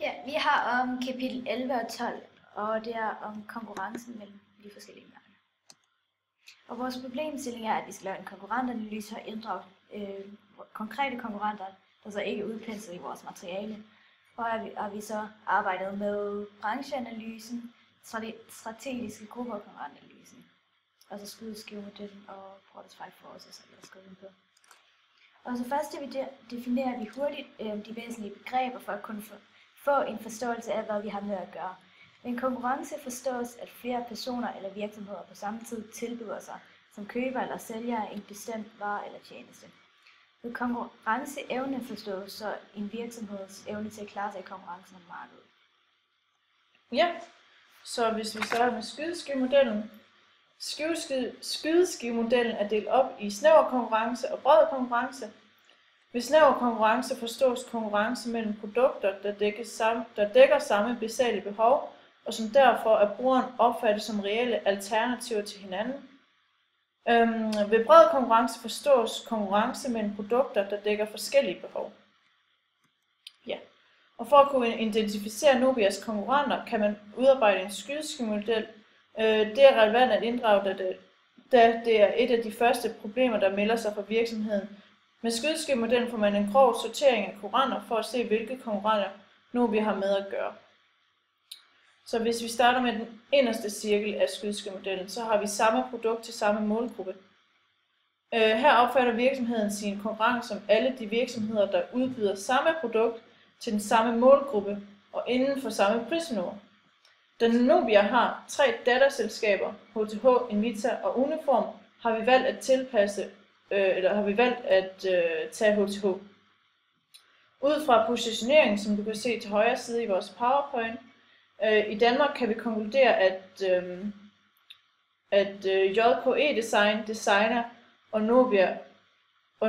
Ja, vi har om kapitel 11 og 12, og det er om konkurrencen mellem de forskellige mærker. Og vores problemstilling er, at vi skal lave en konkurrentanalyse og inddrage konkrete konkurrenter, der så ikke er udpenslet i vores materiale. Og har vi så arbejdet med brancheanalysen, strategiske grupper og konkurrentanalysen. Altså skydeskivemodellen og Prototype Forces, jeg har skrevet på. Og så først definerer vi hurtigt de væsentlige begreber for at kunne få en forståelse af, hvad vi har med at gøre. En konkurrence forstås, at flere personer eller virksomheder på samme tid tilbyder sig som køber eller sælger af en bestemt vare eller tjeneste. Ved konkurrenceevne forstås så en virksomheds evne til at klare sig i konkurrencen om markedet. Ja, så hvis vi starter med skydeskivemodellen. Skydeskivemodellen er delt op i snæver konkurrence og bred konkurrence. Ved snæver konkurrence forstås konkurrence mellem produkter, der dækker samme basale behov, og som derfor af brugeren opfattes som reelle alternativer til hinanden. Ved bred konkurrence forstås konkurrence mellem produkter, der dækker forskellige behov. Ja. Og for at kunne identificere Nobias konkurrenter, kan man udarbejde en skydeskivemodel. Det er relevant at inddrage, da det er et af de første problemer, der melder sig for virksomheden. Med skydeskivemodellen får man en grov sortering af konkurrenter for at se, hvilke konkurrenter Nobia har med at gøre. Så hvis vi starter med den inderste cirkel af skydeskivemodellen, så har vi samme produkt til samme målgruppe. Her opfatter virksomheden sin konkurrence som alle de virksomheder, der udbyder samme produkt til den samme målgruppe og inden for samme prisniveau. Da Nobia har 3 datterselskaber, HTH, Invita og Uniform, har vi valgt at tage HTH. Ud fra positioneringen, som du kan se til højre side i vores PowerPoint, i Danmark kan vi konkludere, at JKE Design, Designer og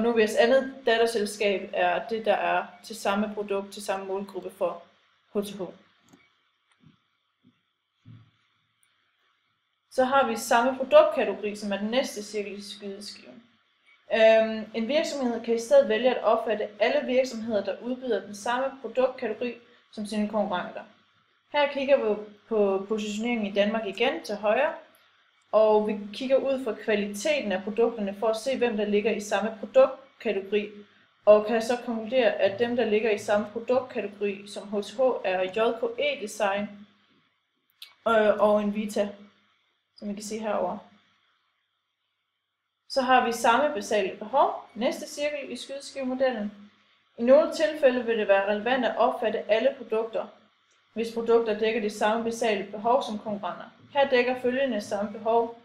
Nobias andet datterselskab er det, der er til samme produkt, til samme målgruppe for HTH. Så har vi samme produktkategori, som er den næste cirkel i skydeskiven. En virksomhed kan i stedet vælge at opfatte alle virksomheder, der udbyder den samme produktkategori som sine konkurrenter. Her kigger vi på positioneringen i Danmark igen til højre, og vi kigger ud fra kvaliteten af produkterne for at se, hvem der ligger i samme produktkategori, og kan så konkludere, at dem, der ligger i samme produktkategori som HTH, er JKE Design og Invita, som vi kan se herover. Så har vi samme basale behov, næste cirkel i skydeskivemodellen. I nogle tilfælde vil det være relevant at opfatte alle produkter, hvis produkter dækker de samme basale behov som konkurrenter. Her dækker følgende samme behov,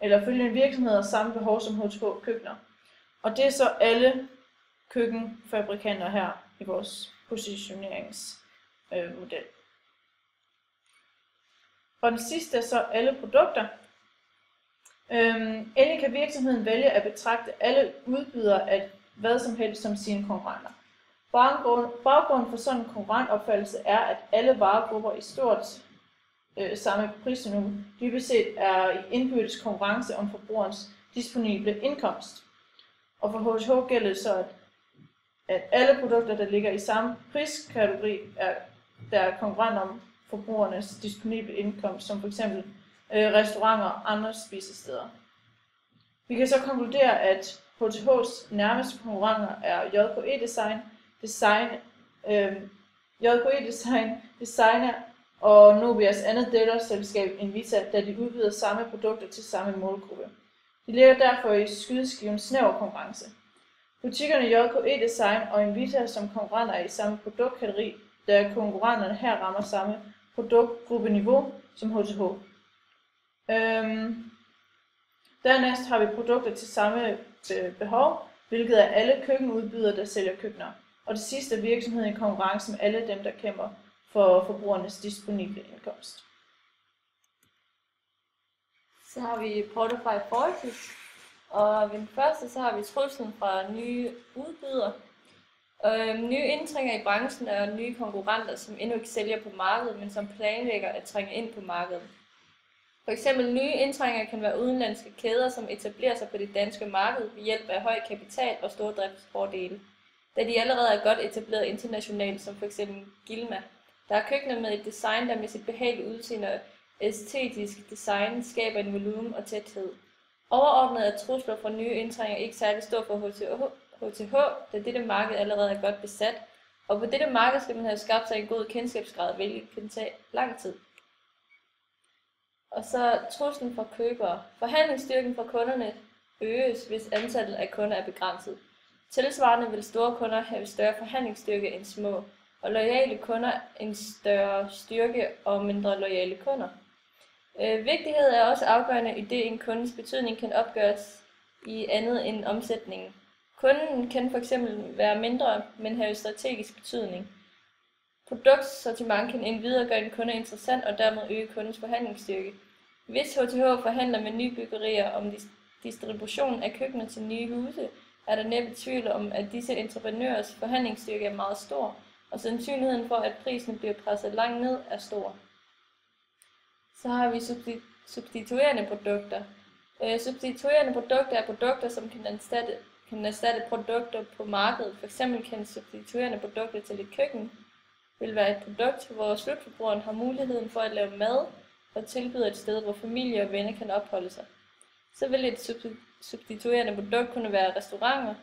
eller følgende virksomheder samme behov som HTH køkkener. Og det er så alle køkkenfabrikanter her i vores positioneringsmodel. Og den sidste er så alle produkter. Endelig kan virksomheden vælge at betragte alle udbydere af hvad som helst som sine konkurrenter. Baggrunden for sådan en konkurrentopfattelse er, at alle varegrupper i stort samme prisniveau dybest set er i indbyrdes konkurrence om forbrugerens disponible indkomst. Og for HTH gælder det så, at alle produkter, der ligger i samme priskategori, der er konkurrenter om forbrugernes disponible indkomst, som f.eks. restauranter og andre spisesteder. Vi kan så konkludere, at HTH's nærmeste konkurrenter er JKE Design, Designer og Nobias andet datterselskab Invita, da de udbyder samme produkter til samme målgruppe. De ligger derfor i skydeskivens snæver konkurrence. Butikkerne JKE Design og Invita som konkurrenter er i samme produktkategori, da konkurrenterne her rammer samme produktgruppeniveau som HTH. Dernæst har vi produkter til samme behov, hvilket er alle køkkenudbydere, der sælger køkkener. Og det sidste er virksomheden i konkurrence med alle dem, der kæmper for forbrugernes disponible indkomst. Så har vi Prototype Forces, og ved den første så har vi truslen fra nye udbydere. Nye indtrænger i branchen er nye konkurrenter, som endnu ikke sælger på markedet, men som planlægger at trænge ind på markedet. For eksempel nye indtrængere kan være udenlandske kæder, som etablerer sig på det danske marked ved hjælp af høj kapital og stordriftsfordele, da de allerede er godt etableret internationalt, som f.eks. Gilma, Der er køkkener med et design, der med sit behagelige udseende og æstetisk design skaber en volumen og tæthed. Overordnet er trusler fra nye indtrænginger ikke særlig stor for HTH, da dette marked allerede er godt besat, og på dette marked skal man have skabt sig en god kendskabsgrad, hvilket kan tage lang tid. Og så truslen fra købere. Forhandlingsstyrken fra kunderne øges, hvis antallet af kunder er begrænset. Tilsvarende vil store kunder have større forhandlingsstyrke end små, og loyale kunder en større styrke og mindre loyale kunder. Vigtighed er også afgørende, idet en kundes betydning kan opgøres i andet end omsætningen. Kunden kan fx være mindre, men have strategisk betydning. Produktsortiment kan endvidere gøre en kunde interessant og dermed øge kundens forhandlingsstyrke. Hvis HTH forhandler med nybyggerier om distribution af køkkener til nye huse, er der næppe tvivl om, at disse entreprenørers forhandlingsstyrke er meget stor, og sandsynligheden for, at prisen bliver presset langt ned, er stor. Så har vi substituerende produkter. Substituerende produkter er produkter, som kan erstatte produkter på markedet. F.eks. kan substituerende produkter til et køkken vil være et produkt, hvor slutforbrugeren har muligheden for at lave mad og tilbyde et sted, hvor familie og venner kan opholde sig. Så vil et substituerende produkt kunne være restauranter.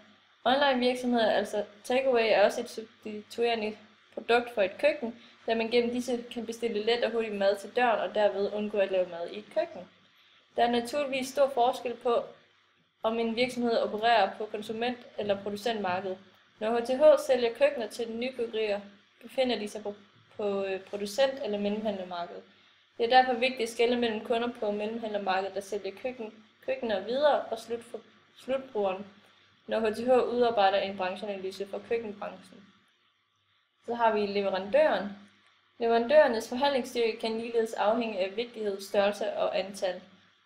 Online virksomheder, altså takeaway, er også et substituerende produkt for et køkken, da man gennem disse kan bestille let og hurtigt mad til døren og derved undgå at lave mad i et køkken. Der er naturligvis stor forskel på, om en virksomhed opererer på konsument- eller producentmarkedet. Når HTH sælger køkkener til nybyggerier, befinder de sig på producent- eller mellemhandlermarkedet. Det er derfor vigtigt at skelne mellem kunder på mellemhandlermarkedet, der sælger køkkener videre, og slutbrugeren, når HTH udarbejder en brancheanalyse for køkkenbranchen. Så har vi leverandøren. Leverandørernes forhandlingsstyrke kan ligeledes afhænge af vigtighed, størrelse og antal.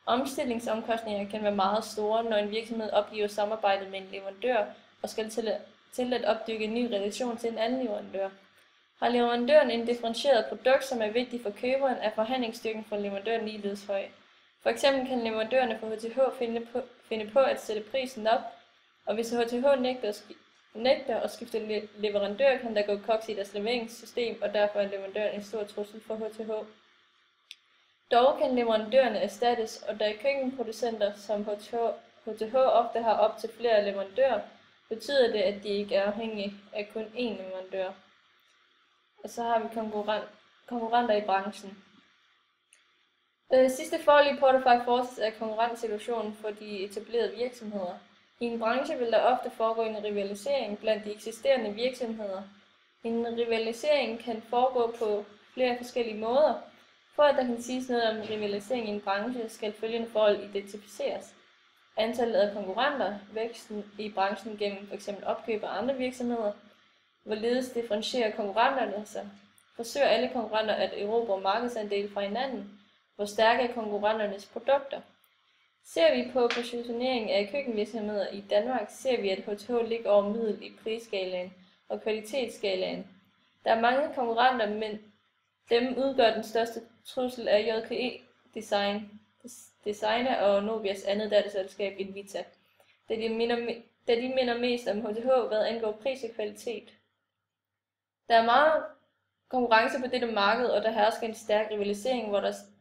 Omstillingsomkostninger kan være meget store, når en virksomhed opgiver samarbejdet med en leverandør og skal til at opbygge en ny relation til en anden leverandør. Har leverandøren en differentieret produkt, som er vigtig for køberen, er forhandlingsstyrken for leverandøren ligeledes høj. For eksempel kan leverandørerne for HTH finde på at sætte prisen op, og hvis HTH nægter at skifte leverandør, kan der gå koks i deres leveringssystem, og derfor er leverandøren en stor trussel for HTH. Dog kan leverandørerne erstattes, og da køkkenproducenter som HTH ofte har op til flere leverandører, betyder det, at de ikke er afhængige af kun én leverandør. Og så har vi konkurrenter i branchen. Sidste forhold i Porterfy Forces er konkurrencesituationen for de etablerede virksomheder. I en branche vil der ofte foregå en rivalisering blandt de eksisterende virksomheder. En rivalisering kan foregå på flere forskellige måder. For at der kan siges noget om rivalisering i en branche, skal følgende forhold identificeres. Antallet af konkurrenter, væksten i branchen gennem f.eks. opkøb af andre virksomheder, hvorledes differentierer konkurrenterne sig, forsøger alle konkurrenter at erobre markedsandel fra hinanden, hvor stærke er konkurrenternes produkter. Ser vi på positionering af køkkenvirksomheder i Danmark, ser vi, at HTH ligger over middel i prisskalaen og kvalitetsskalaen. Der er mange konkurrenter, men dem udgør den største trussel af JKE Designer og Nobias andet datterselskab Invita, da de minder mest om HTH, hvad angår pris og kvalitet. Der er meget konkurrence på dette marked, og der hersker en stærk rivalisering,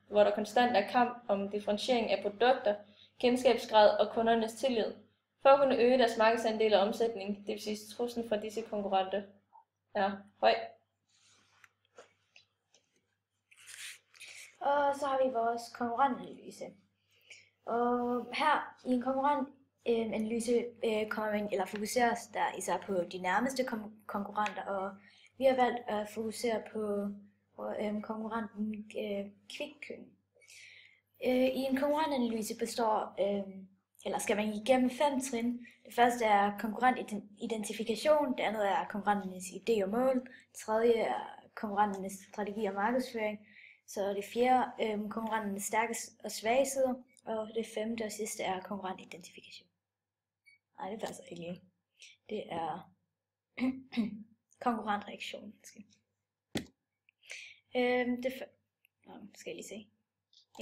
hvor der konstant er kamp om differentiering af produkter, kendskabsgrad og kundernes tillid, for at kunne øge deres markedsandel og omsætning, det vil sige truslen fra disse konkurrenter, er høj. Og så har vi vores konkurrentanalyse. Og her i en konkurrentanalyse fokuseres der især på de nærmeste konkurrenter, og vi har valgt at fokusere på konkurrenten Kvickly. I en konkurrentanalyse skal man igennem 5 trin. Det første er konkurrentidentifikation, det andet er konkurrenternes idé og mål, det tredje er konkurrenternes strategi og markedsføring, så det fjerde konkurrenternes stærke og svage sider, og det femte og sidste er konkurrentidentifikation. Nej, det passer ikke. Det er konkurrentreaktion. Skal jeg lige se.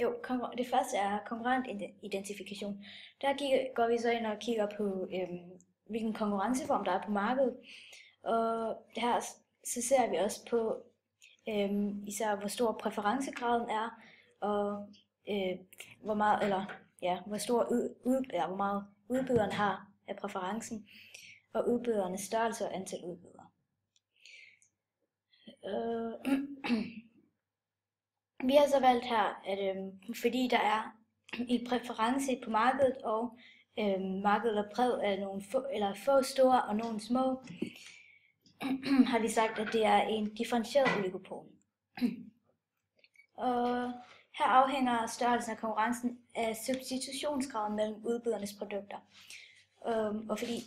Jo, det første er konkurrentidentifikation. Der går vi så ind og kigger på, hvilken konkurrenceform der er på markedet. Og her så ser vi også på, især hvor stor præferencegraden er, og hvor meget, hvor meget udbyderen har af præferencen, og udbydernes størrelse og antal udbydere. Vi har så valgt her, at fordi der er en præference på markedet, og markedet er præget af nogle få store og nogle små, har vi sagt, at det er en differentieret oligopol. Og her afhænger størrelsen af konkurrencen af substitutionsgraden mellem udbydernes produkter. Og fordi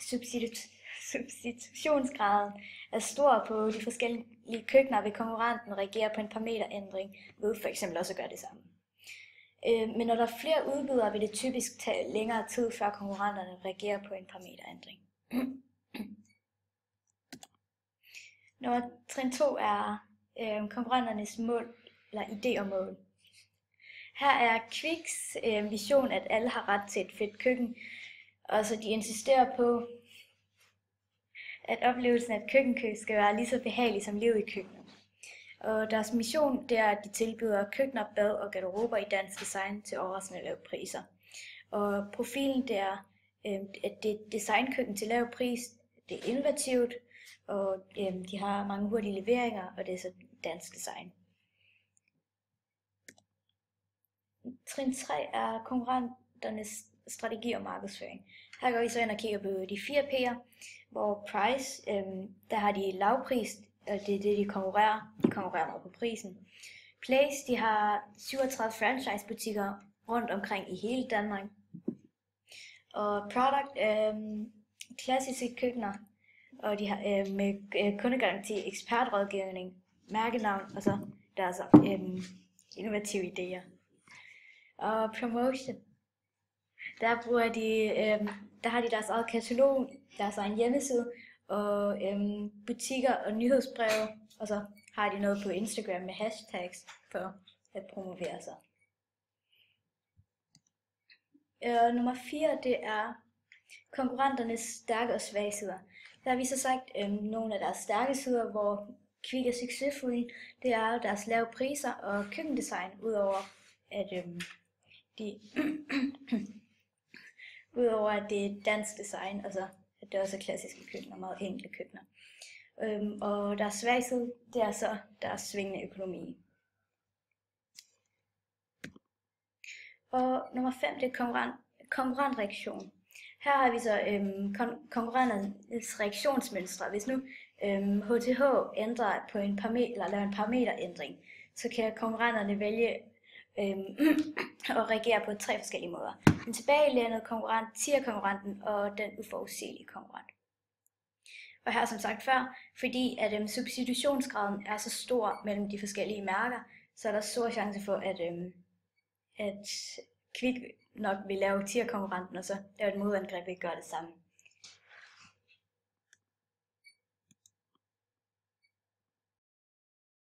substitutionsgraden er stor på de forskellige køkkener, vil konkurrenten reagere på en parameterændring ved for eksempel også at gøre det samme. Men når der er flere udbydere, vil det typisk tage længere tid, før konkurrenterne reagerer på en parameterændring. Trin 2 er konkurrenternes mål, eller idé og mål. Her er Kviks vision, at alle har ret til et fedt køkken. Og så de insisterer på, at oplevelsen af et køkkenkøkken skal være lige så behagelig som livet i køkkenet. Og deres mission, det er, at de tilbyder køkkener, bad og garderober i dansk design til overraskende lave priser. Og profilen, det er, at det er designkøkken til lav pris, det er innovativt, og de har mange hurtige leveringer, og det er så dansk design. Trin 3 er konkurrenternes strategi og markedsføring. Her går vi så ind og kigger på de 4 P'er, hvor price, der har de lavpris, og det er det, de konkurrerer. De konkurrerer meget på prisen. Place, de har 37 franchisebutikker rundt omkring i hele Danmark. Og product, klassiske køkkener, og de har med kundegaranti, ekspertrådgivning, mærkenavn, og så deres innovative idéer. Og promotion, der har de deres eget katalog, deres egen hjemmeside, og butikker og nyhedsbreve, og så har de noget på Instagram med hashtags for at promovere sig. Nummer 4, det er konkurrenternes stærke og svage sider. Der har vi så sagt nogle af deres stærke sider, hvor Kvik er succesfulde. Det er deres lave priser og køkkendesign, udover at det er dansk design, altså at det også er klassiske køkkener, meget enkle køkkener. Og deres svage side, det er så deres svingende økonomi. Og nummer 5, det er konkurrentreaktion. Her har vi så konkurrenternes reaktionsmønstre. Hvis nu HTH ændrer på en parameter, eller laver en parameterændring, så kan konkurrenterne vælge at reagere på 3 forskellige måder. Den tilbagelænede konkurrent, tierkonkurrenten og den uforudsigelige konkurrent. Og her som sagt før, fordi at substitutionsgraden er så stor mellem de forskellige mærker, så er der stor chance for, at Kvik nok vil lave tierkonkurrenten, og så lave et modangreb, ikke gøre det samme.